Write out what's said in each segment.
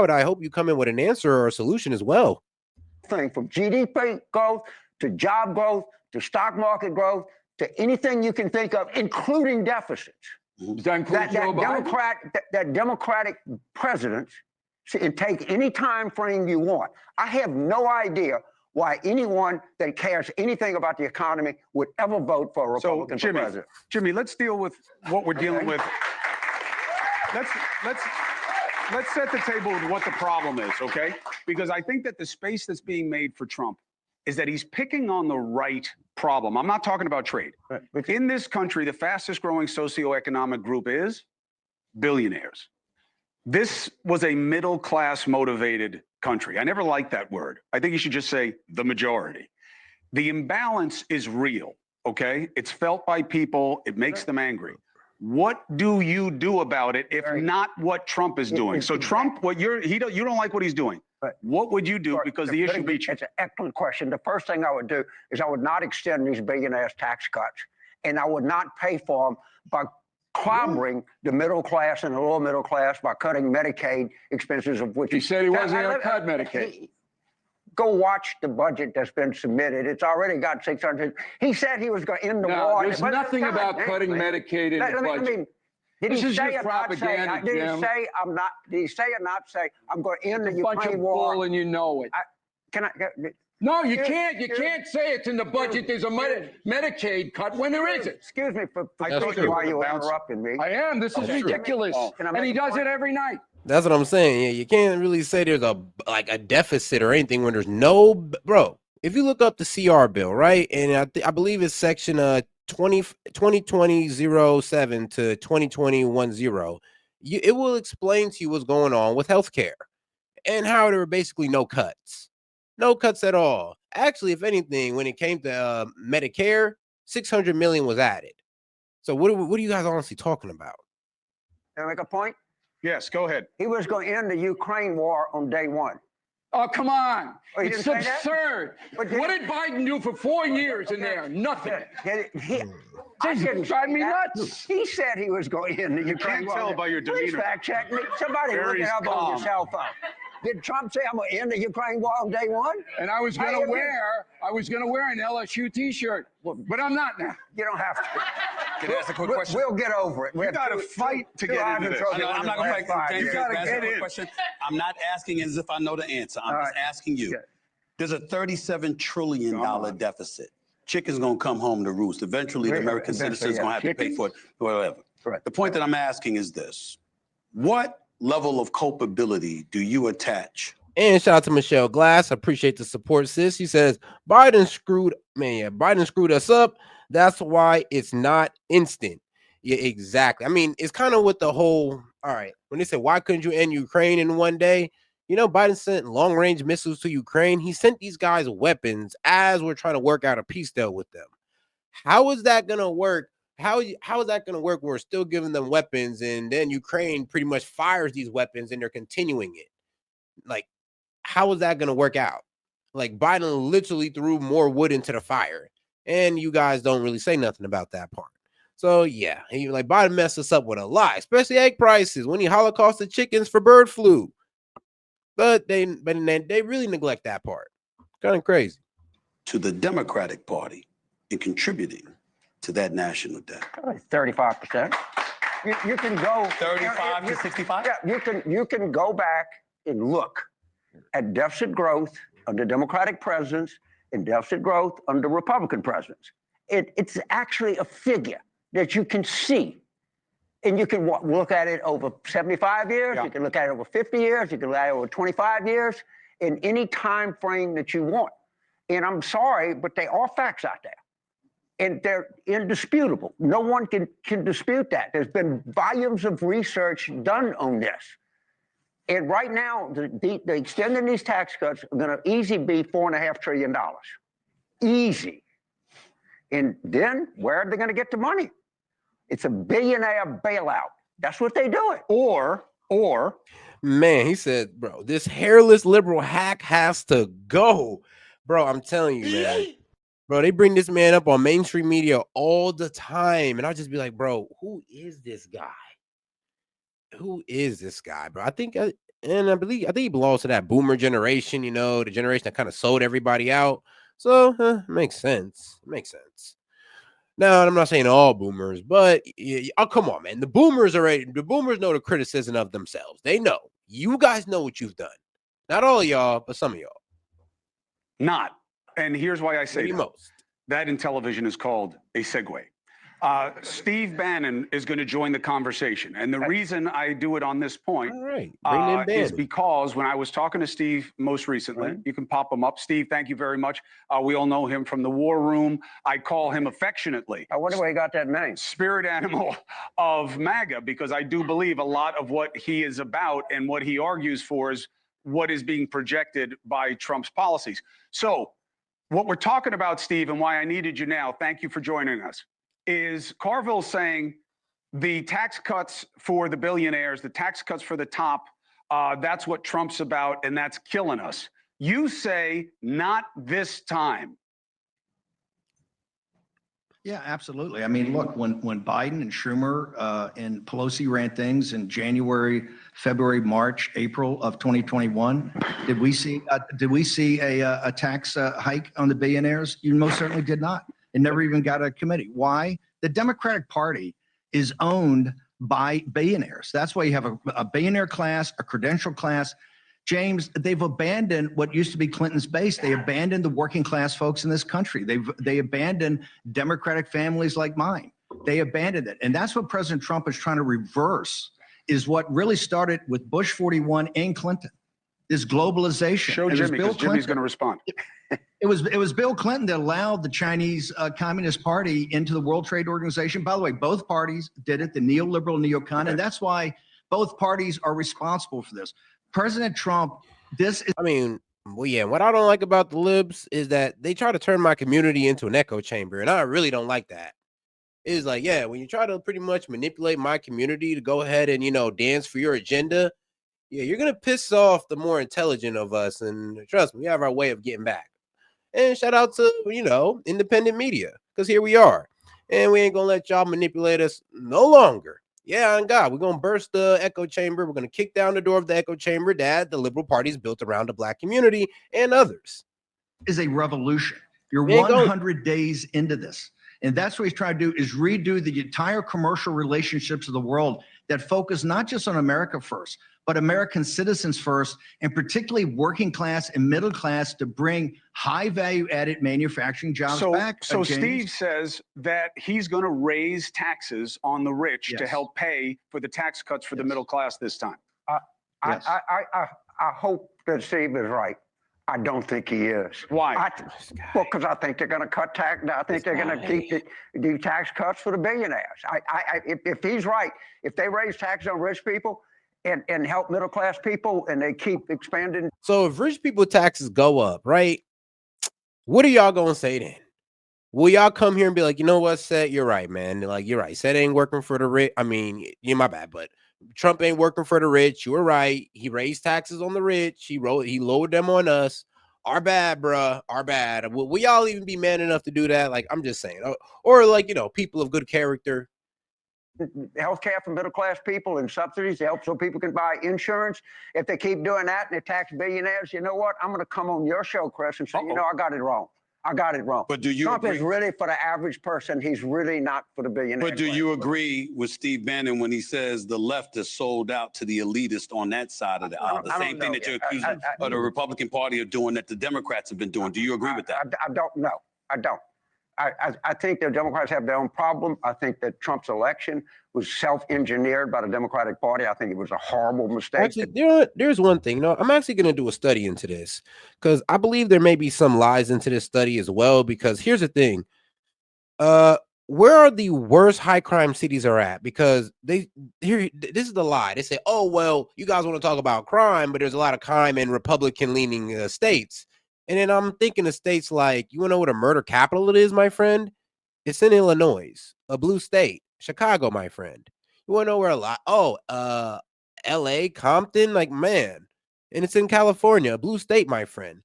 out, I hope you come in with an answer or a solution as well. Thing from GDP growth to job growth to stock market growth to anything you can think of, including deficits. Does that include Joe Biden? That Democratic president, and take any time frame you want. I have no idea why anyone that cares anything about the economy would ever vote for a Republican for president. Jimmy, let's deal with what we're dealing with. Let's set the table with what the problem is, okay? Because I think that the space that's being made for Trump is that he's picking on the right problem. I'm not talking about trade. Right. In this country, the fastest growing socioeconomic group is billionaires. This was a middle class motivated country. I never liked that word. I think you should just say the majority. The imbalance is real, okay? It's felt by people. It makes them angry. What do you do about it if not what Trump is doing? So Trump, you don't like what he's doing. What would you do because the issue beats you? It's an excellent question. The first thing I would do is I would not extend these billionaires' tax cuts, and I would not pay for them by clobbering the middle class and the lower middle class by cutting Medicaid expenses, of which he said he wasn't going to cut Medicaid. Go watch the budget that's been submitted. It's already got 600. He said he was going to end the war. There's nothing about cutting Medicaid in the budget. I mean, did this he is say just propaganda, did Jim. he say I'm not? Did he say or not say I'm going to end the Ukraine bunch of war? bull and you know it. No, you can't. You can't say it's in the budget. There's a Medicaid cut when there isn't. Excuse me for thought why you you were interrupting me. I am. This is ridiculous. And he does it every night. That's what I'm saying. Yeah, you can't really say there's a deficit or anything when there's no, bro. If you look up the CR bill, right, and I believe it's section 2020-07 to 2020-10, it will explain to you what's going on with healthcare and how there were basically no cuts at all. Actually, if anything, when it came to Medicare, 600 million was added. So what are you guys honestly talking about? Can I make a point? Yes, go ahead. He was going to end the Ukraine war on day one. Oh, come on. Oh, you It's didn't say that? absurd. What did Biden do for 4 years in there? Nothing. I didn't drive me say that. nuts. He said he was going to end the Ukraine war. can't tell by your Please demeanor. fact check me. Somebody look it up on your cell phone. Did Trump say I'm going to end the Ukraine war on day one? And I was going to wear an LSU T-shirt, but I'm not now. You don't have to. Can I ask a quick question? We'll get over it. You got to fight to get into this. I'm not going to fight. You got to get in. Question. I'm not asking as if I know the answer. I'm just asking you. Yeah. There's a $37 trillion deficit. Chicken's going to come home to roost. Eventually, the American citizens going to have to pay for it, whatever. Correct. The point that I'm asking is this. What level of culpability do you attach? And shout out to Michelle Glass. I appreciate the support, sis. She says, Biden screwed us up. That's why it's not instant. Yeah, exactly. I mean, it's kind of with the whole, all right, when they said, why couldn't you end Ukraine in one day? You know, Biden sent long-range missiles to Ukraine. He sent these guys weapons as we're trying to work out a peace deal with them. How is that going to work? How is that going to work when we're still giving them weapons and then Ukraine pretty much fires these weapons and they're continuing it? Like, how is that going to work out? Like, Biden literally threw more wood into the fire, and you guys don't really say nothing about that part. So, yeah, Biden messed us up with a lot, especially egg prices when he holocausted chickens for bird flu. But they really neglect that part. Kind of crazy. To the Democratic Party in contributing to that national debt? 35%. You can go 35 to 65? Yeah, you can go back and look at deficit growth under Democratic presidents and deficit growth under Republican presidents. It's actually a figure that you can see. And you can look at it over 75 years, you can look at it over 50 years, you can look at it over 25 years, in any time frame that you want. And I'm sorry, but they are facts out there. And they're indisputable. No one can dispute that. There's been volumes of research done on this. And right now, the extending these tax cuts are going to easily be $4.5 trillion. Easy. And then where are they going to get the money? It's a billionaire bailout. That's what they do it. Or, man, he said, bro, this hairless liberal hack has to go. Bro, I'm telling you, man. Bro, they bring this man up on mainstream media all the time. And I'll just be like, bro, who is this guy? Who is this guy, bro? I think And I think he belongs to that boomer generation, the generation that kind of sold everybody out. So makes sense. Makes sense. Now, I'm not saying all boomers, but oh, come on, man. The boomers know the criticism of themselves. They know. You guys know what you've done. Not all of y'all, but some of y'all. Not. And here's why I say Maybe that. most. That in television is called a segue. Steve Bannon is going to join the conversation. And the reason I do it on this point All right. Bring in Bannon. is because when I was talking to Steve most recently, you can pop him up. Steve, thank you very much. We all know him from the War Room. I call him affectionately. I wonder where he got that name. Spirit animal of MAGA, because I do believe a lot of what he is about and what he argues for is what is being projected by Trump's policies. So what we're talking about, Steve, and why I needed you now, thank you for joining us, is Carville saying the tax cuts for the billionaires, the tax cuts for the top, that's what Trump's about, and that's killing us. You say not this time. Yeah, absolutely. I mean, look, when Biden and Schumer and Pelosi ran things in January, February, March, April of 2021, did we see a tax hike on the billionaires? You most certainly did not. It never even got a committee. Why? The Democratic Party is owned by billionaires. That's why you have a billionaire class, a credential class. James, they've abandoned what used to be Clinton's base. They abandoned the working class folks in this country. They abandoned Democratic families like mine. They abandoned it. And that's what President Trump is trying to reverse, is what really started with Bush 41 and Clinton, this globalization. Show Jimmy, because Jimmy's going to respond. It was Bill Clinton that allowed the Chinese Communist Party into the World Trade Organization. By the way, both parties did it, the neoliberal neocon, and that's why both parties are responsible for this. President Trump, well, yeah, what I don't like about the libs is that they try to turn my community into an echo chamber, and I really don't like that. It's like, yeah, when you try to pretty much manipulate my community to go ahead and, dance for your agenda, yeah, you're going to piss off the more intelligent of us, and trust me, we have our way of getting back. And shout out to, independent media, because here we are, and we ain't going to let y'all manipulate us no longer. Yeah, and God, we're going to burst the echo chamber. We're going to kick down the door of the echo chamber that the liberal party is built around the black community and others. Is a revolution. You're 100 days into this. And that's what he's trying to do, is redo the entire commercial relationships of the world that focus not just on America first, but American citizens first, and particularly working class and middle class, to bring high value added manufacturing jobs back. So Steve says that he's going to raise taxes on the rich to help pay for the tax cuts for the middle class this time. I hope that Steve is right. I don't think he is. Why? Because I think they're going to cut tax. I think they're going to keep the tax cuts for the billionaires. If he's right, if they raise taxes on rich people and help middle class people, and they keep expanding. So if rich people taxes go up, right? What are y'all gonna say then? Will y'all come here and be like, you know what, S.E.T, you're right, man. Like, you're right. S.E.T ain't working for the rich. I mean, my bad, but Trump ain't working for the rich. You were right. He raised taxes on the rich. He lowered them on us. Our bad, bruh. Our bad. Will y'all even be man enough to do that? Like, I'm just saying. Or like, people of good character. Health care for middle class people and subsidies to help so people can buy insurance. If they keep doing that and they tax billionaires, you know what? I'm going to come on your show, Chris, and say, I got it wrong. I got it wrong. But do you Trump agree? is really for the average person. He's really not for the billionaire. But do you agree with Steve Bannon when he says the left is sold out to the elitist on that side of the aisle? The same thing that you're accusing of the Republican Party of doing, that the Democrats have been doing. Do you agree with that? I don't know. I don't. I think the Democrats have their own problem. I think that Trump's election was self-engineered by the Democratic Party. I think it was a horrible mistake. Actually, there's one thing. I'm actually going to do a study into this, because I believe there may be some lies into this study as well. Because here's the thing. Where are the worst high crime cities are at? Because this is the lie. They say, oh, well, you guys want to talk about crime, but there's a lot of crime in Republican leaning states. And then I'm thinking of states like, you want to know what a murder capital it is, my friend? It's in Illinois, a blue state. Chicago, my friend. You want to know where a lot? Oh, LA, Compton, like, man. And it's in California, a blue state, my friend.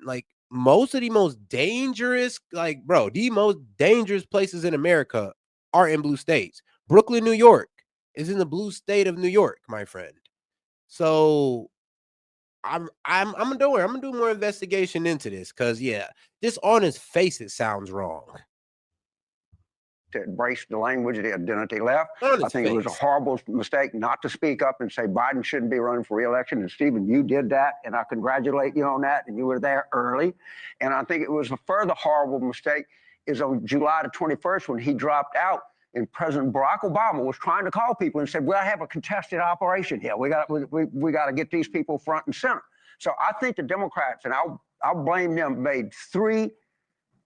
Like, most of the most dangerous, like, bro, the most dangerous places in America are in blue states. Brooklyn, New York is in the blue state of New York, my friend. So I'm gonna do it. I'm gonna do more investigation into this because yeah, this on his face it sounds wrong. To embrace the language of the identity left. On I his think it was a face. horrible mistake not to speak up and say Biden shouldn't be running for re-election. And Stephen, you did that, and I congratulate you on that. And you were there early. And I think it was a further horrible mistake is on July the 21st when he dropped out. And President Barack Obama was trying to call people and said, "Well, I have a contested operation here. We got to get these people front and center." So I think the Democrats, and I'll blame them, made three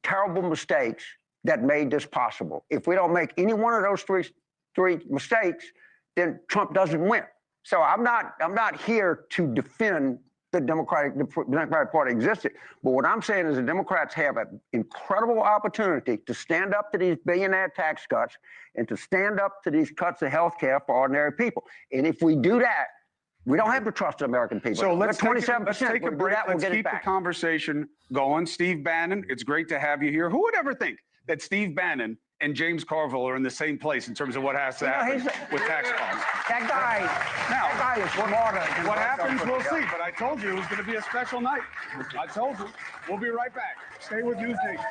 terrible mistakes that made this possible. If we don't make any one of those three mistakes, then Trump doesn't win. So I'm not here to defend the Democratic Party existed. But what I'm saying is the Democrats have an incredible opportunity to stand up to these billionaire tax cuts and to stand up to these cuts of health care for ordinary people. And if we do that, we don't have to trust the American people. So let's take a break. We'll Let's keep the conversation going. Steve Bannon, it's great to have you here. Who would ever think that Steve Bannon and James Carville are in the same place in terms of what has to happen with tax policy? That guy is smarter. What happens, we'll see. But I told you it was going to be a special night. I told you. We'll be right back. Stay with News Nation.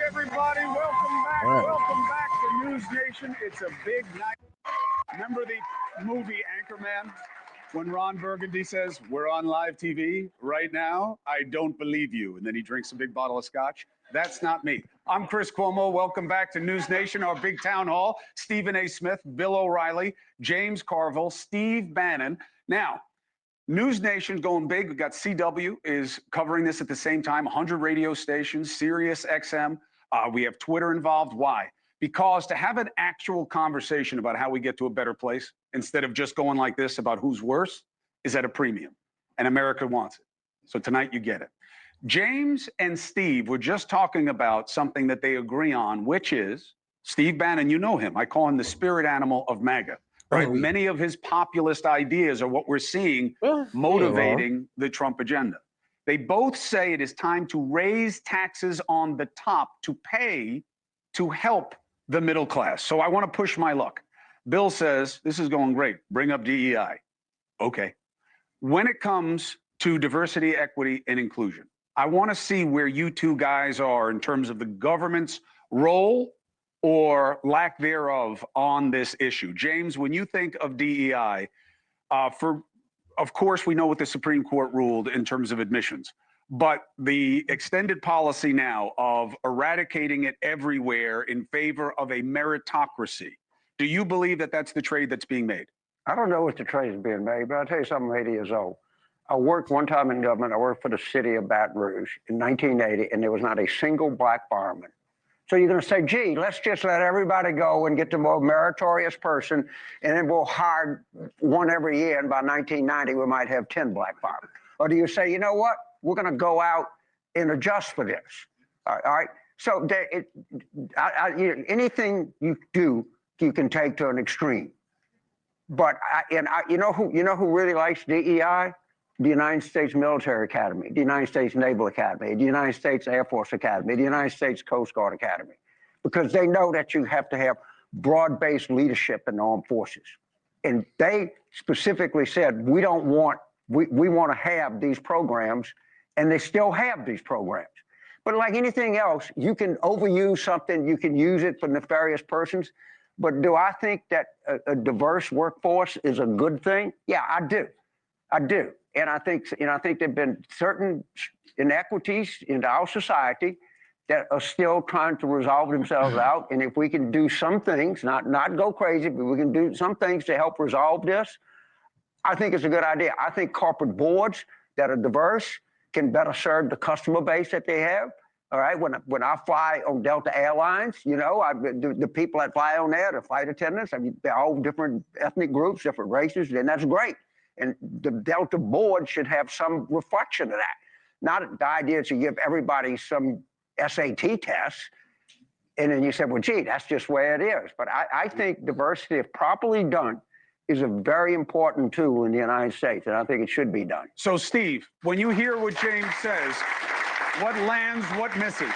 Everybody, welcome back. Right. Welcome back to News Nation. It's a big night. Remember the movie Anchorman? When Ron Burgundy says, "We're on live TV right now, I don't believe you." And then he drinks a big bottle of scotch. That's not me. I'm Chris Cuomo. Welcome back to News Nation, our big town hall. Stephen A. Smith, Bill O'Reilly, James Carville, Steve Bannon. Now, News Nation going big. We've got CW is covering this at the same time, 100 radio stations, Sirius XM. We have Twitter involved. Why? Because to have an actual conversation about how we get to a better place, instead of just going like this about who's worse, is at a premium. And America wants it. So tonight you get it. James and Steve were just talking about something that they agree on, which is Steve Bannon, you know him. I call him the spirit animal of MAGA. Right? Oh, yeah. Many of his populist ideas are what we're seeing motivating the Trump agenda. They both say it is time to raise taxes on the top to pay to help the middle class. So I want to push my luck. Bill says, this is going great. Bring up DEI. Okay. When it comes to diversity, equity, and inclusion, I want to see where you two guys are in terms of the government's role or lack thereof on this issue. James, when you think of DEI, of course, we know what the Supreme Court ruled in terms of admissions. But the extended policy now of eradicating it everywhere in favor of a meritocracy, do you believe that that's the trade that's being made? I don't know what the trade is being made, but I'll tell you something, I'm 80 years old. I worked one time in government. I worked for the city of Baton Rouge in 1980, and there was not a single black fireman. So you're going to say, gee, let's just let everybody go and get the more meritorious person, and then we'll hire one every year, and by 1990, we might have 10 black firemen. Or do you say, you know what? We're going to go out and adjust for this. All right. So anything you do, you can take to an extreme. But you know who really likes DEI? The United States Military Academy, the United States Naval Academy, the United States Air Force Academy, the United States Coast Guard Academy, because they know that you have to have broad-based leadership in the armed forces. And they specifically said, we want to have these programs, and they still have these programs. But like anything else, you can overuse something, you can use it for nefarious persons. But do I think that a diverse workforce is a good thing? Yeah, I do. I do. And I think there've been certain inequities in our society that are still trying to resolve themselves out. And if we can do some things, not go crazy, but we can do some things to help resolve this, I think it's a good idea. I think corporate boards that are diverse can better serve the customer base that they have. All right, when I fly on Delta Airlines, you know, the people that fly on there, the flight attendants, I mean, they're all different ethnic groups, different races, and that's great. And the Delta board should have some reflection of that. Not the idea to give everybody some S.E.T. tests, and then you say, well, gee, that's just where it is. But I think diversity, if properly done, is a very important tool in the United States, and I think it should be done. So, Steve, when you hear what James says, what lands, what misses?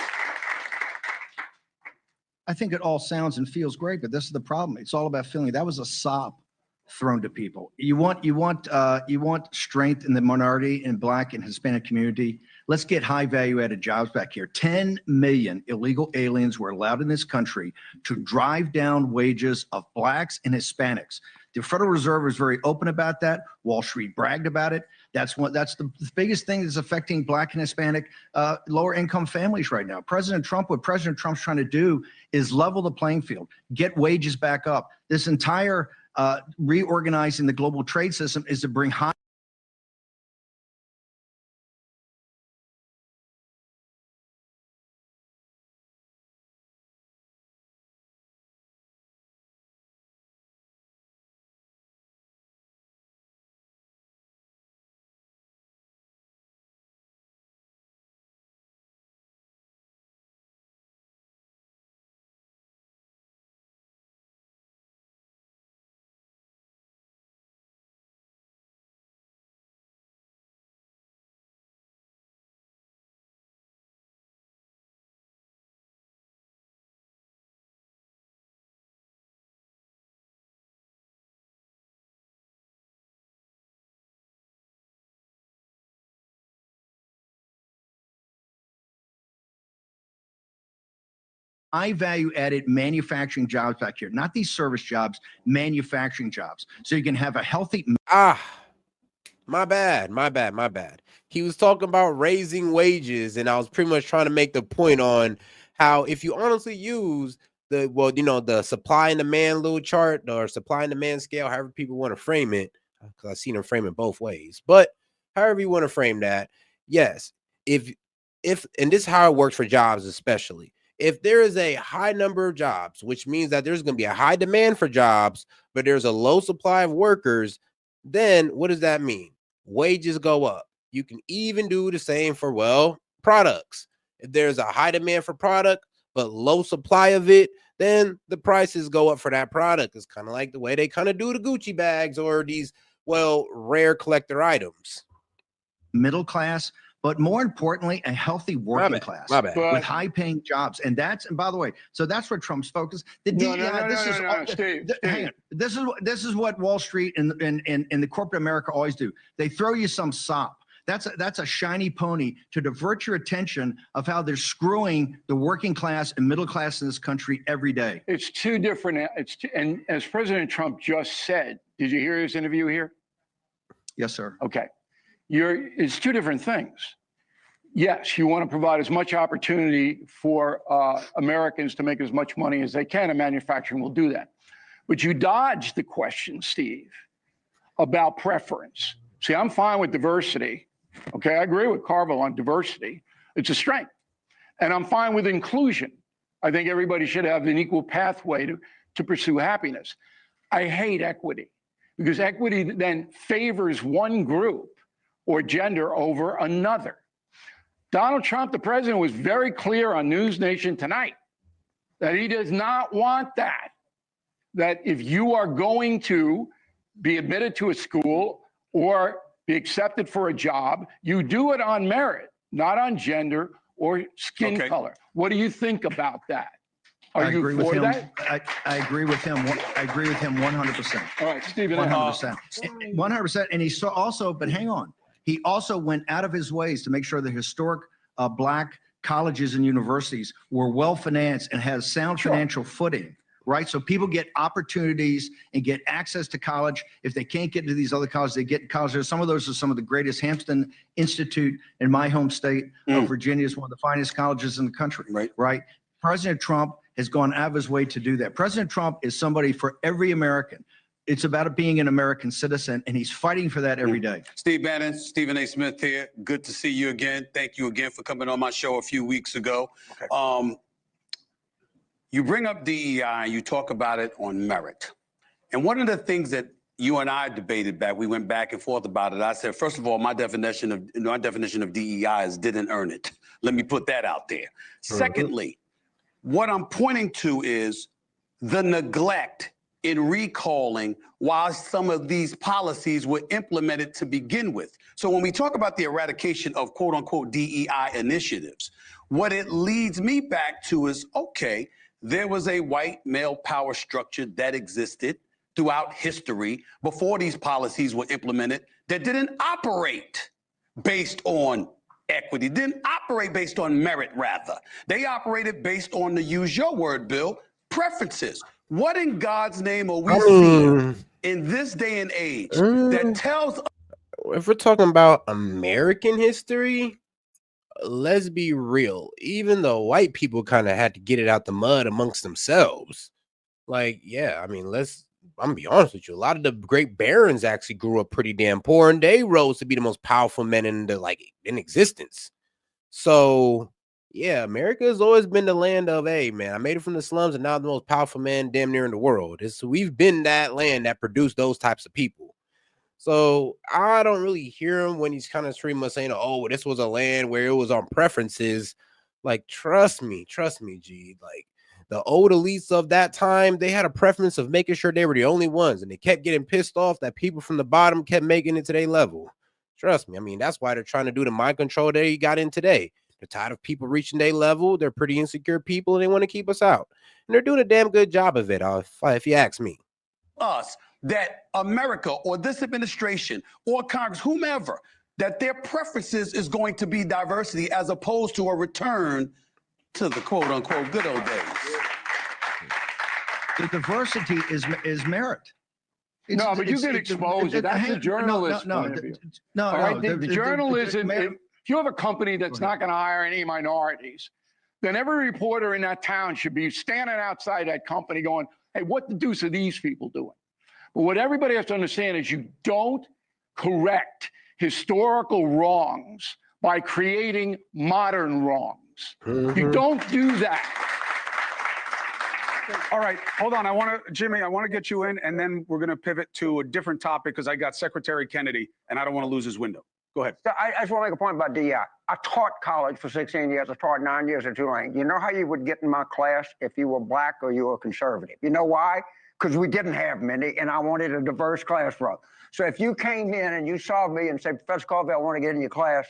I think it all sounds and feels great, but this is the problem. It's all about feeling. That was a sop thrown to people. You want strength in the minority and Black and Hispanic community. Let's get high value added jobs back here. 10 million illegal aliens were allowed in this country to drive down wages of Blacks and Hispanics. The Federal Reserve is very open about that. Wall Street bragged about it. That's the biggest thing that's affecting Black and Hispanic lower income families right now. What President Trump's trying to do is level the playing field, get wages back up. This entire reorganizing the global trade system is to bring high value added manufacturing jobs back here, not these service jobs, manufacturing jobs. So you can have a healthy. My bad. He was talking about raising wages, and I was pretty much trying to make the point on how if you honestly use the supply and demand little chart or supply and demand scale, however people want to frame it, because I've seen them frame it both ways, but however you want to frame that, yes, if and this is how it works for jobs, especially if there is a high number of jobs, which means that there's going to be a high demand for jobs, but there's a low supply of workers, then what does that mean? Wages go up. You can even do the same for, products. If there's a high demand for product, but low supply of it, then the prices go up for that product. It's kind of like the way they kind of do the Gucci bags or these, rare collector items. Middle class, but more importantly, a healthy working class with high-paying jobs. And by the way, so that's where Trump's focused. The DEI, Steve. Hang on. This is what Wall Street and the corporate America always do. They throw you some sop. That's a shiny pony to divert your attention of how they're screwing the working class and middle class in this country every day. It's two different. And as President Trump just said, did you hear his interview here? Yes, sir. Okay. It's two different things. Yes, you want to provide as much opportunity for Americans to make as much money as they can, and manufacturing will do that. But you dodged the question, Steve, about preference. See, I'm fine with diversity. Okay, I agree with Carville on diversity. It's a strength. And I'm fine with inclusion. I think everybody should have an equal pathway to pursue happiness. I hate equity because equity then favors one group or gender over another. Donald Trump, the president, was very clear on News Nation tonight that he does not want that. That if you are going to be admitted to a school or be accepted for a job, you do it on merit, not on gender or skin color. What do you think about that? Are you for that? I agree with him. I agree with him 100%. All right, Stephen. 100%. 100%. And he saw also, but hang on. He also went out of his ways to make sure the historic Black colleges and universities were well financed and has sound financial footing, right? So people get opportunities and get access to college. If they can't get into these other colleges, they get in college. Some of those are some of the greatest. Hampton Institute in my home state of Virginia is one of the finest colleges in the country, right? President Trump has gone out of his way to do that. President Trump is somebody for every American. It's about being an American citizen, and he's fighting for that every day. Steve Bannon, Stephen A. Smith here. Good to see you again. Thank you again for coming on my show a few weeks ago. Okay. You bring up DEI, you talk about it on merit. And one of the things that you and I debated back, we went back and forth about it. I said, first of all, my definition of DEI is didn't earn it. Let me put that out there. Secondly, what I'm pointing to is the neglect in recalling while some of these policies were implemented to begin with. So when we talk about the eradication of quote unquote DEI initiatives, what it leads me back to is, okay, there was a white male power structure that existed throughout history before these policies were implemented that didn't operate based on equity, didn't operate based on merit, rather. They operated based on, to use your word, Bill, preferences. What in God's name are we seeing in this day and age that tells us? If we're talking about American history, let's be real. Even the white people kind of had to get it out the mud amongst themselves. Like, yeah, I mean, I'm gonna be honest with you. A lot of the great barons actually grew up pretty damn poor, and they rose to be the most powerful men in existence. So, yeah, America has always been the land of, hey, man, I made it from the slums, and now I'm the most powerful man damn near in the world. We've been that land that produced those types of people. So I don't really hear him when he's kind of streaming us saying, "Oh, this was a land where it was on preferences." Like, trust me, G. Like the old elites of that time, they had a preference of making sure they were the only ones, and they kept getting pissed off that people from the bottom kept making it to their level. Trust me. I mean, that's why they're trying to do the mind control they got in today. They're tired of people reaching their level. They're pretty insecure people, and they want to keep us out. And they're doing a damn good job of it, if you ask me. Us that America or this administration or Congress, whomever, that their preferences is going to be diversity as opposed to a return to the quote unquote good old days. The diversity is merit. No, but you can expose it. That's the journalist point of view. No, All right, the journalism, if you have a company that's not going to hire any minorities, then every reporter in that town should be standing outside that company going, hey, what the deuce are these people doing? But what everybody has to understand is you don't correct historical wrongs by creating modern wrongs. You don't do that. All right, hold on. Jimmy, I want to get you in, and then we're going to pivot to a different topic because I got Secretary Kennedy, and I don't want to lose his window. Go ahead. I just want to make a point about DEI. I taught college for 16 years. I taught 9 years at Tulane. You know how you would get in my class if you were black or you were conservative? You know why? Because we didn't have many, and I wanted a diverse classroom. So if you came in and you saw me and said, Professor Colby, I want to get in your class,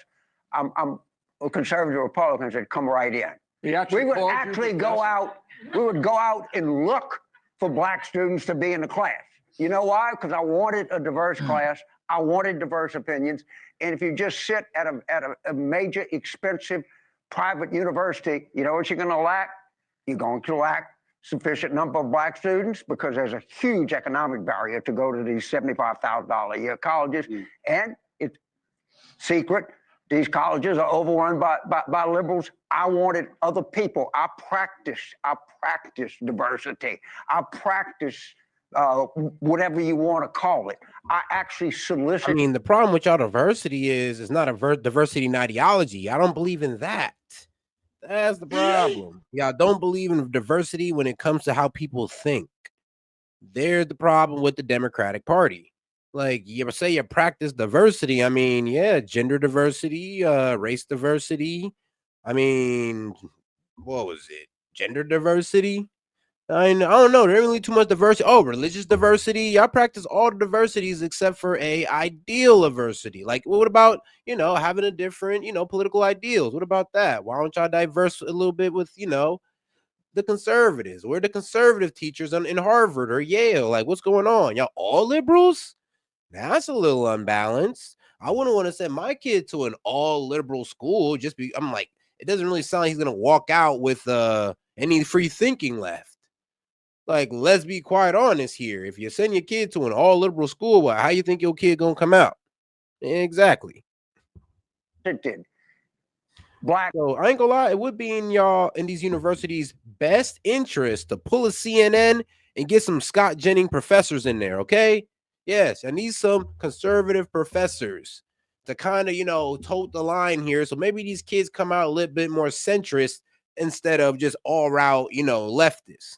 I'm a conservative Republican, said, come right in. We would actually go out. We would go out and look for black students to be in the class. You know why? Because I wanted a diverse class. I wanted diverse opinions. And if you just sit at a major, expensive private university, you know what you're going to lack? You're going to lack sufficient number of black students because there's a huge economic barrier to go to these $75,000 a year colleges. And it's secret. These colleges are overrun by liberals. I wanted other people. I practice diversity. I practice whatever you want to call it. I actually solicit. I mean, the problem with y'all diversity is it's not a diversity in ideology. I don't believe in that. That's the problem. Y'all don't believe in diversity when it comes to how people think. There's the problem with the Democratic Party. Like, you say you practice diversity. I mean, yeah, gender diversity, race diversity. I mean, what was it? Gender diversity? I don't know. There ain't really too much diversity. Oh, religious diversity. Y'all practice all the diversities except for a ideal diversity. Like, what about, having a different, political ideals? What about that? Why don't y'all diverse a little bit with, the conservatives? We're the conservative teachers in Harvard or Yale. Like, what's going on? Y'all all liberals? That's a little unbalanced. I wouldn't want to send my kid to an all liberal school. I'm like, it doesn't really sound like he's gonna walk out with any free thinking left. Like, let's be quite honest here. If you send your kid to an all liberal school, well, how you think your kid gonna come out? Exactly. It did. Black. So I ain't gonna lie, it would be in these universities' best interest to pull a CNN and get some Scott Jennings professors in there, okay? Yes, I need some conservative professors to kind of, tote the line here. So maybe these kids come out a little bit more centrist instead of just all out, leftist.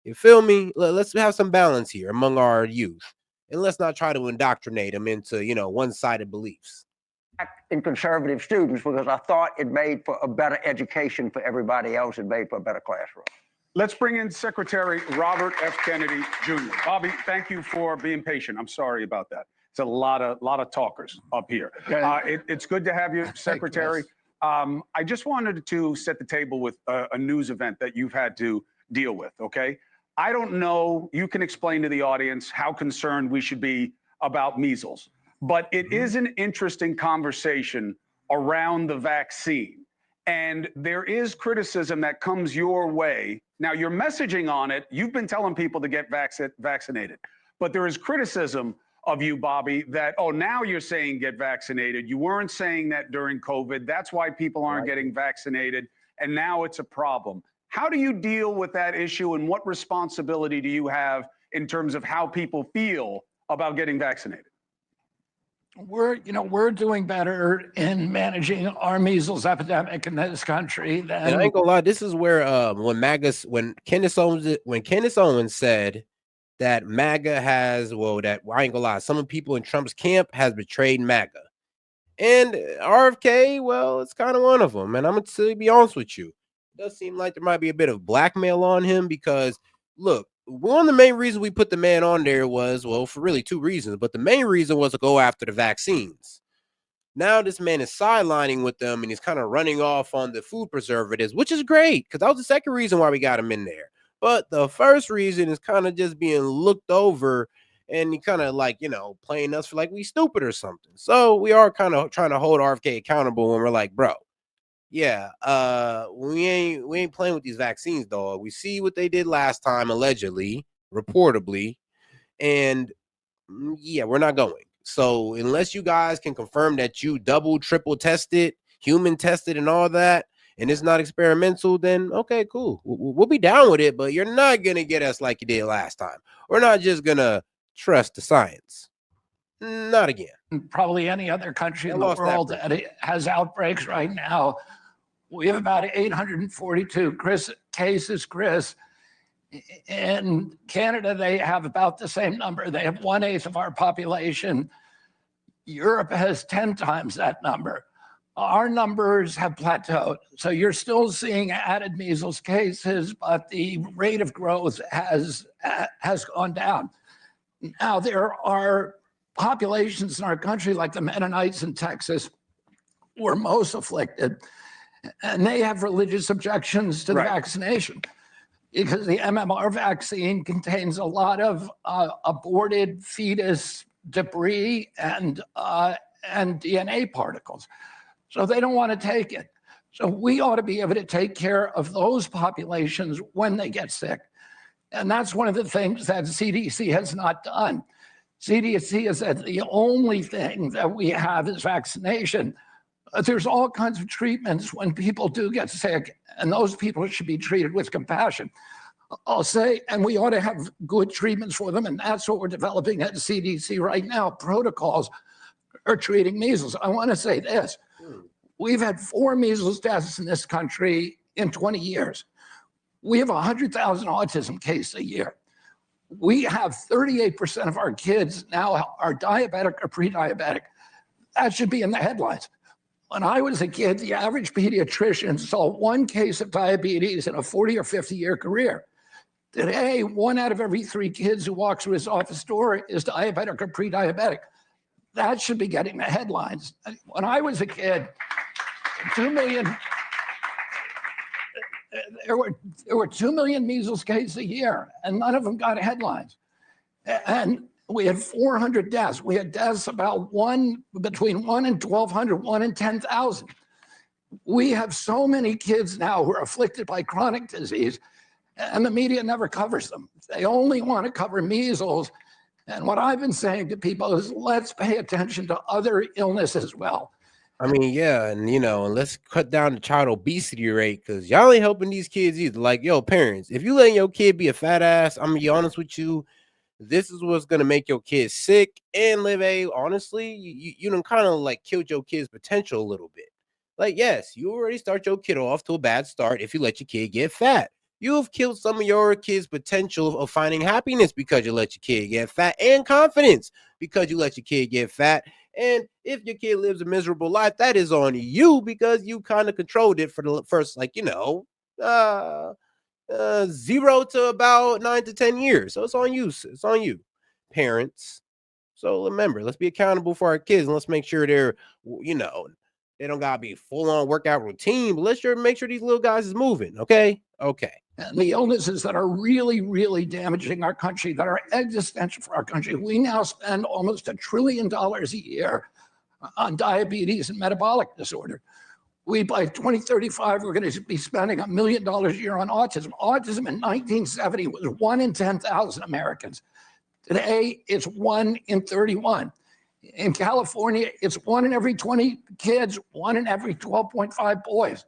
You feel me? Let's have some balance here among our youth. And let's not try to indoctrinate them into, one-sided beliefs. In conservative students, because I thought it made for a better education for everybody else. It made for a better classroom. Let's bring in Secretary Robert F. Kennedy Jr. Bobby, thank you for being patient. I'm sorry about that. It's a lot of talkers up here. It's good to have you, Secretary. I just wanted to set the table with a news event that you've had to deal with, okay? I don't know, you can explain to the audience how concerned we should be about measles, but it is an interesting conversation around the vaccine. And there is criticism that comes your way. Now, your messaging on it, you've been telling people to get vaccinated, but there is criticism of you, Bobby, that, oh, now you're saying get vaccinated. You weren't saying that during COVID. That's why people aren't getting vaccinated. And now it's a problem. How do you deal with that issue, and what responsibility do you have in terms of how people feel about getting vaccinated? We're doing better in managing our measles epidemic in this country than. And I ain't gonna lie, this is where when Candace Owens said that MAGA has, that I ain't gonna lie, some of the people in Trump's camp has betrayed MAGA. And RFK, well, it's kind of one of them. And I'm gonna be honest with you, it does seem like there might be a bit of blackmail on him because, look, one of the main reasons we put the man on there was, well, for really two reasons, but the main reason was to go after the vaccines. Now this man is sidelining with them and he's kind of running off on the food preservatives, which is great because that was the second reason why we got him in there. But the first reason is kind of just being looked over and he kind of like, playing us for like we stupid or something. So we are kind of trying to hold RFK accountable when we're like, bro, yeah, we ain't playing with these vaccines, dog. We see what they did last time, allegedly, reportedly, and yeah, we're not going. So unless you guys can confirm that you double, triple tested, human tested, and all that, and it's not experimental, then okay, cool. We'll be down with it, but you're not gonna get us like you did last time. We're not just gonna trust the science. Not again. Probably any other country in the world that has outbreaks right now. We have about 842 cases, Chris. In Canada, they have about the same number. They have 1/8 of our population. Europe has 10 times that number. Our numbers have plateaued. So you're still seeing added measles cases, but the rate of growth has gone down. Now, there are populations in our country, like the Mennonites in Texas, who are most afflicted, and they have religious objections to the vaccination because the MMR vaccine contains a lot of aborted fetus debris and DNA particles. So they don't want to take it. So we ought to be able to take care of those populations when they get sick. And that's one of the things that CDC has not done. CDC has said the only thing that we have is vaccination. There's all kinds of treatments when people do get sick, and those people should be treated with compassion. I'll say, and we ought to have good treatments for them, and that's what we're developing at CDC right now. Protocols are treating measles. I want to say this. We've had 4 measles deaths in this country in 20 years. We have 100,000 autism cases a year. We have 38% of our kids now are diabetic or pre-diabetic. That should be in the headlines. When I was a kid, the average pediatrician saw 1 case of diabetes in a 40 or 50-year career. Today, 1 out of every 3 kids who walks through his office door is diabetic or pre-diabetic. That should be getting the headlines. When I was a kid, 2 million, there were 2 million measles cases a year, and none of them got headlines. And we had 400 deaths. We had deaths about between 1 and 1,200, 1 in 10,000. We have so many kids now who are afflicted by chronic disease, and the media never covers them. They only want to cover measles. And what I've been saying to people is let's pay attention to other illnesses as well. I mean, yeah, and and let's cut down the child obesity rate because y'all ain't helping these kids either. Like, yo, parents, if you letting your kid be a fat ass, I'm gonna be honest with you, this is what's gonna make your kid sick and honestly, you done kind of like killed your kid's potential a little bit. Like, yes, you already start your kid off to a bad start if you let your kid get fat. You've killed some of your kid's potential of finding happiness because you let your kid get fat, and confidence because you let your kid get fat. And if your kid lives a miserable life, that is on you because you kind of controlled it for the first, 0 to about 9 to 10 years. So it's on you. It's on you, parents. So remember, let's be accountable for our kids and let's make sure they're, They don't gotta be full on workout routine, but let's make sure these little guys is moving. Okay. Okay. And the illnesses that are really, really damaging our country, that are existential for our country. We now spend almost $1 trillion a year on diabetes and metabolic disorder. By 2035, we're going to be spending $1 million a year on autism. Autism in 1970 was 1 in 10,000 Americans. Today, it's 1 in 31. In California, it's 1 in every 20 kids, 1 in every 12.5 boys.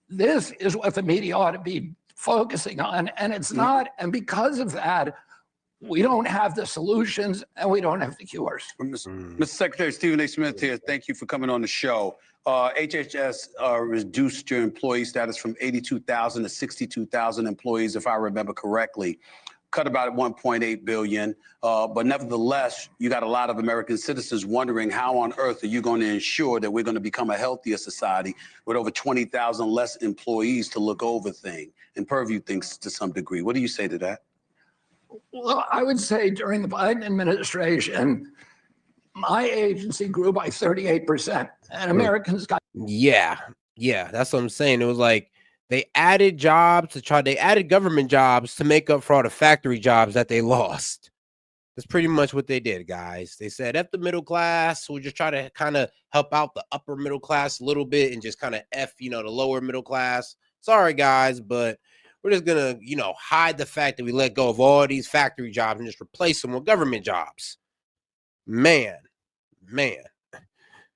This is what the media ought to be focusing on, and it's not. And because of that, we don't have the solutions and we don't have the cures. Mr. Secretary Stephen A. Smith here. Thank you for coming on the show. HHS reduced your employee status from 82,000 to 62,000 employees, if I remember correctly. Cut about 1.8 billion. But nevertheless, you got a lot of American citizens wondering how on earth are you going to ensure that we're going to become a healthier society with over 20,000 less employees to look over things and purview things to some degree. What do you say to that? Well, I would say during the Biden administration, my agency grew by 38%, and Americans got. Yeah. Yeah. That's what I'm saying. It was like they added they added government jobs to make up for all the factory jobs that they lost. That's pretty much what they did, guys. They said, F the middle class. We'll just try to kind of help out the upper middle class a little bit and just kind of F, the lower middle class. Sorry, guys, but we're just going to, hide the fact that we let go of all these factory jobs and just replace them with government jobs. Man.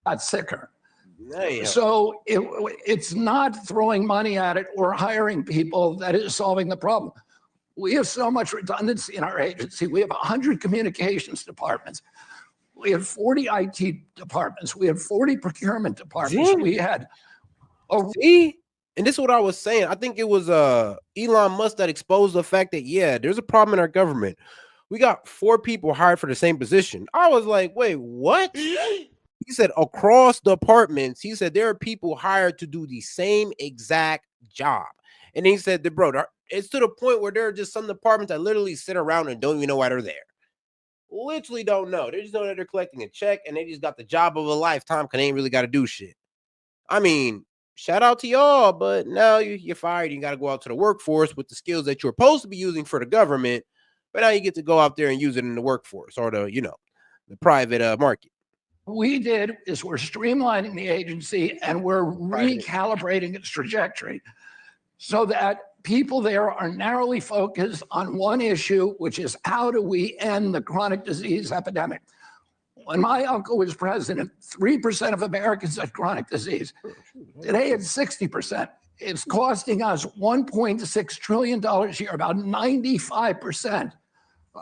Got sicker. Damn. So it's not throwing money at it or hiring people that is solving the problem. We have so much redundancy in our agency. We have 100 communications departments. We have 40 IT departments. We have 40 procurement departments. Damn. We had. See? And this is what I was saying. I think it was Elon Musk that exposed the fact that, there's a problem in our government. We got 4 people hired for the same position. I was like, wait, what? He said across departments, he said there are people hired to do the same exact job. And he said that, bro, it's to the point where there are just some departments that literally sit around and don't even know why they're there. Literally don't know. They just know that they're collecting a check and they just got the job of a lifetime because they ain't really got to do shit. I mean, shout out to y'all, but now you're fired. You got to go out to the workforce with the skills that you're supposed to be using for the government. But now you get to go out there and use it in the workforce or the private market. What we did is we're streamlining the agency and we're recalibrating its trajectory so that people there are narrowly focused on one issue, which is how do we end the chronic disease epidemic? When my uncle was president, 3% of Americans had chronic disease. Today it's 60%. It's costing us $1.6 trillion a year, about 95%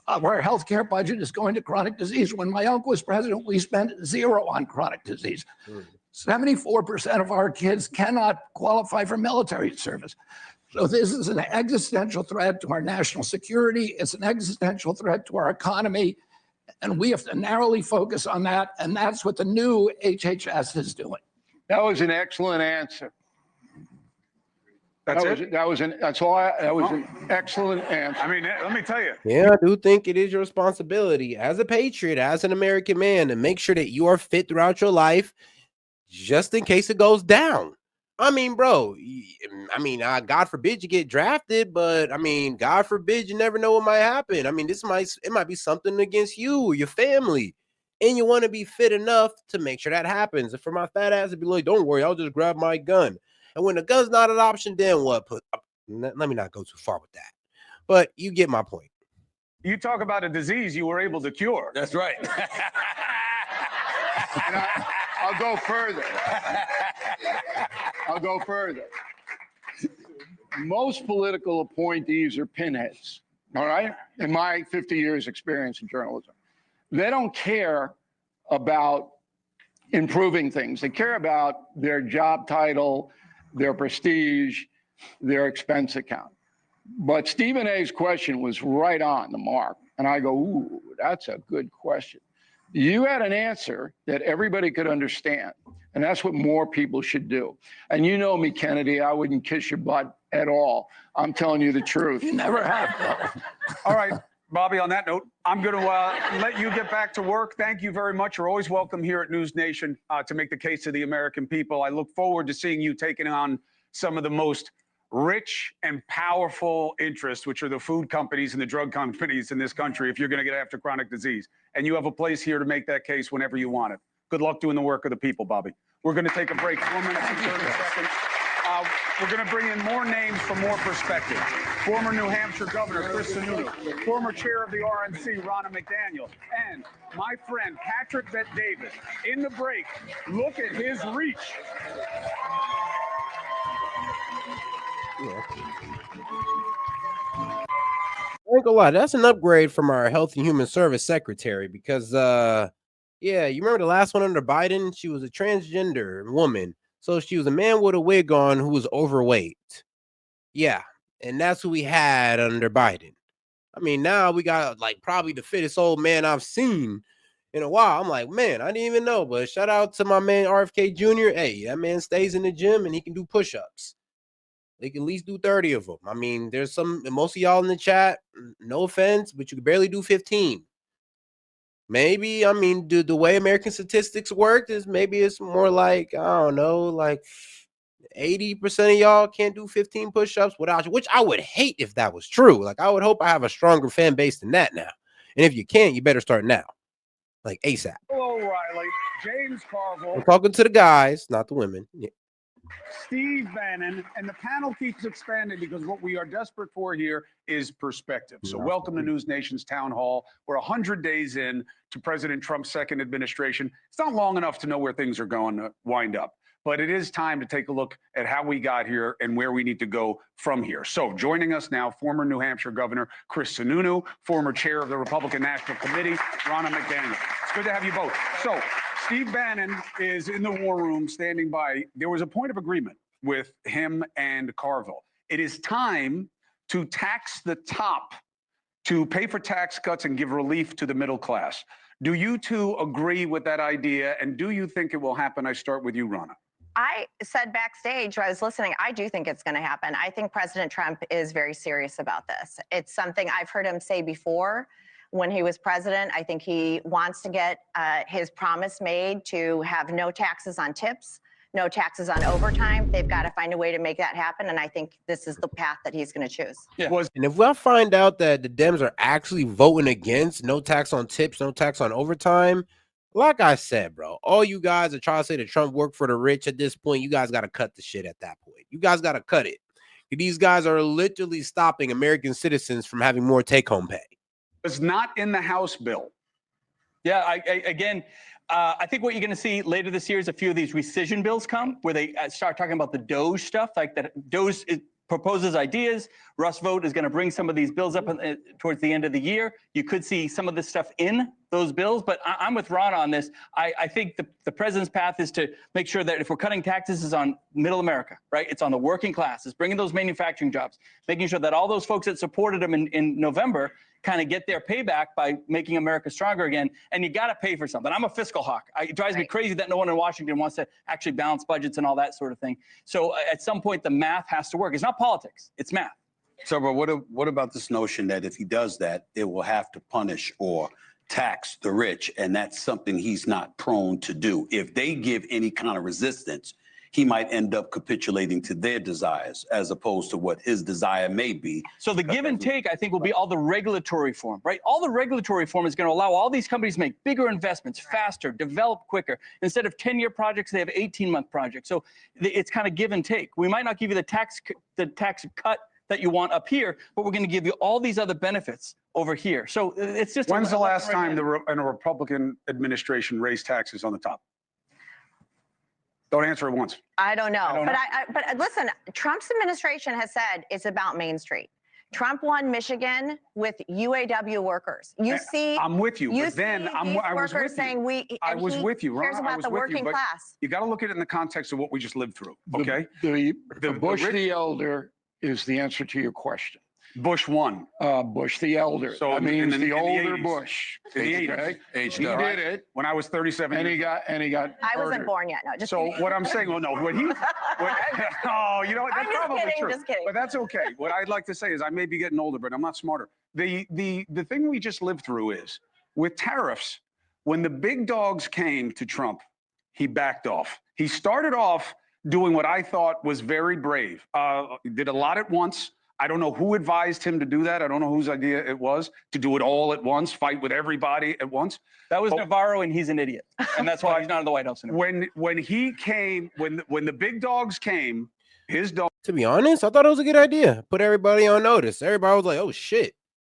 of our healthcare budget is going to chronic disease. When my uncle was president, we spent 0 on chronic disease. 74% of our kids cannot qualify for military service. So this is an existential threat to our national security. It's an existential threat to our economy. And we have to narrowly focus on that. And that's what the new HHS is doing. That was an excellent answer. That's That was an excellent answer. I mean, let me tell you. Yeah, I do think it is your responsibility as a patriot, as an American man, to make sure that you are fit throughout your life just in case it goes down. I mean, bro, God forbid you get drafted, but God forbid you never know what might happen. It might be something against you or your family, and you want to be fit enough to make sure that happens. And for my fat ass to be like, don't worry, I'll just grab my gun. And when the gun's not an option, then what? Let me not go too far with that. But you get my point. You talk about a disease you were able to cure. That's right. I'll go further. Most political appointees are pinheads, all right? In my 50 years experience in journalism, they don't care about improving things. They care about their job title, their prestige, their expense account. But Stephen A's question was right on the mark. And I go, ooh, that's a good question. You had an answer that everybody could understand. And that's what more people should do. And you know me, Kennedy, I wouldn't kiss your butt at all. I'm telling you the truth. You never have, though. All right. Bobby, on that note, I'm going to let you get back to work. Thank you very much. You're always welcome here at News Nation to make the case to the American people. I look forward to seeing you taking on some of the most rich and powerful interests, which are the food companies and the drug companies in this country, if you're going to get after chronic disease. And you have a place here to make that case whenever you want it. Good luck doing the work of the people, Bobby. We're going to take a break, 4 minutes and 30 seconds. We're going to bring in more names for more perspective. Former New Hampshire Governor Chris Sununu, former chair of the RNC Ronna McDaniel, and my friend Patrick Bet-David. In the break, look at his reach. Yeah. I ain't gonna lie, that's an upgrade from our Health and Human Service Secretary because yeah, you remember the last one under Biden? She was a transgender woman. So she was a man with a wig on who was overweight. Yeah. And that's who we had under Biden. I mean, now we got like probably the fittest old man I've seen in a while. I'm like, man, I didn't even know. But shout out to my man RFK Jr. Hey, that man stays in the gym and he can do push-ups. They can at least do 30 of them. I mean, there's most of y'all in the chat, no offense, but you can barely do 15. Maybe, I mean, the way American statistics work is maybe it's more like, I don't know, like 80% of y'all can't do 15 push-ups without you, which I would hate if that was true. Like, I would hope I have a stronger fan base than that now. And if you can't, you better start now. Like ASAP. Hello, Riley. James Carville. I'm talking to the guys, not the women. Yeah. Steve Bannon, and the panel keeps expanding because what we are desperate for here is perspective. So welcome to News Nation's Town Hall. We're 100 days in to President Trump's second administration. It's not long enough to know where things are going to wind up, but it is time to take a look at how we got here and where we need to go from here. So joining us now, former New Hampshire Governor Chris Sununu, former chair of the Republican National Committee, Ronna McDaniel. It's good to have you both. So Steve Bannon is in the war room standing by. There was a point of agreement with him and Carville. It is time to tax the top to pay for tax cuts and give relief to the middle class. Do you two agree with that idea? And do you think it will happen? I start with you, Ronna. I said backstage, I was listening, I do think it's going to happen. I think President Trump is very serious about this. It's something I've heard him say before when he was president. I think he wants to get his promise made to have no taxes on tips, no taxes on overtime. They've got to find a way to make that happen. And I think this is the path that he's going to choose. Yeah. And if I find out that the Dems are actually voting against no tax on tips, no tax on overtime, like I said, bro, all you guys are trying to say that Trump worked for the rich at this point, you guys got to cut the shit at that point. You guys got to cut it. These guys are literally stopping American citizens from having more take-home pay. It's not in the House bill. Yeah, I think what you're going to see later this year is a few of these rescission bills come where they start talking about the DOGE stuff, like that DOGE proposes ideas. Russ Vought is going to bring some of these bills up towards the end of the year. You could see some of this stuff in those bills, but I'm with Ron on this. I think the president's path is to make sure that if we're cutting taxes, is on middle America, right? It's on the working class. It's bringing those manufacturing jobs, making sure that all those folks that supported him in November kind of get their payback by making America stronger again. And you got to pay for something. I'm a fiscal hawk. It drives me crazy that no one in Washington wants to actually balance budgets and all that sort of thing. So at some point, the math has to work. It's not politics, it's math. So, but what about this notion that if he does that, it will have to punish or tax the rich, and that's something he's not prone to do. If they give any kind of resistance, he might end up capitulating to their desires as opposed to what his desire may be. So the give and take, I think, will be all the regulatory reform, right? All the regulatory reform is going to allow all these companies to make bigger investments faster, develop quicker. Instead of 10-year projects, they have 18-month projects. So it's kind of give and take. We might not give you the tax cut that you want up here, but we're going to give you all these other benefits over here. So it's just. When's the last time a Republican administration raised taxes on the top? Don't answer it once. I don't know. But listen, Trump's administration has said it's about Main Street. Trump won Michigan with UAW workers. You see, I'm with you, but then I was with you. Saying I was with you. Cares about the working class. You got to look at it in the context of what we just lived through. Okay. The Bush the elder is the answer to your question. Bush won. Bush the elder. So that means in the the older 80s. Bush. In the 80s. Okay? Aged He up. did it, When I was 37 and years he old. got. I wasn't murdered. born yet. No, just So kidding. what I'm saying, well, no, when he, oh, you know what? I'm That's just probably kidding, true. just kidding. But that's okay. What I'd like to say is I may be getting older, but I'm not smarter. The thing we just lived through is with tariffs, when the big dogs came to Trump, he backed off. He started off doing what I thought was very brave. He did a lot at once. I don't know who advised him to do that. I don't know whose idea it was to do it all at once, fight with everybody at once. That was But- Navarro, and he's an idiot, and that's why he's not in the White House anymore. When he came, when the big dogs came, his dog. To be honest, I thought it was a good idea. Put everybody on notice. Everybody was like, "Oh shit!"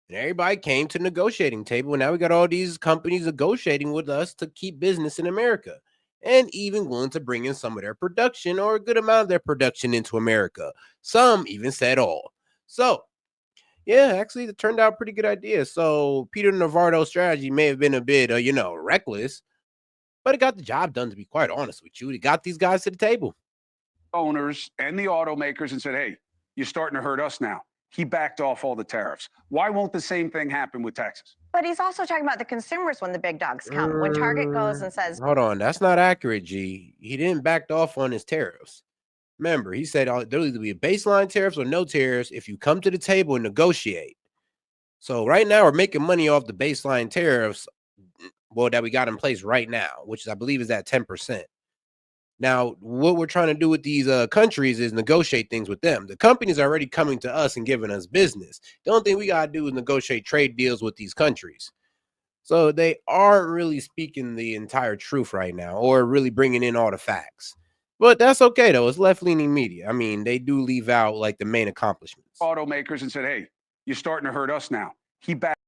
And everybody came to the negotiating table. And now we got all these companies negotiating with us to keep business in America, and even willing to bring in some of their production or a good amount of their production into America. Some even said all. So, yeah, actually, it turned out a pretty good idea. So Peter Navarro's strategy may have been a bit, reckless, but it got the job done. To be quite honest with you, it got these guys to the table. Owners and the automakers and said, hey, you're starting to hurt us now. He backed off all the tariffs. Why won't the same thing happen with taxes? But he's also talking about the consumers when the big dogs come. When Target goes and says, Hold on, that's not accurate, G. He didn't back off on his tariffs. Remember, he said there'll either be a baseline tariffs or no tariffs if you come to the table and negotiate. So right now we're making money off the baseline tariffs, well, that we got in place right now, which I believe is at 10%. Now, what we're trying to do with these countries is negotiate things with them. The companies are already coming to us and giving us business. The only thing we got to do is negotiate trade deals with these countries. So they aren't really speaking the entire truth right now or really bringing in all the facts. But that's okay, though. It's left-leaning media. I mean, they do leave out like the main accomplishments. Automakers and said, hey, you're starting to hurt us now. He backed.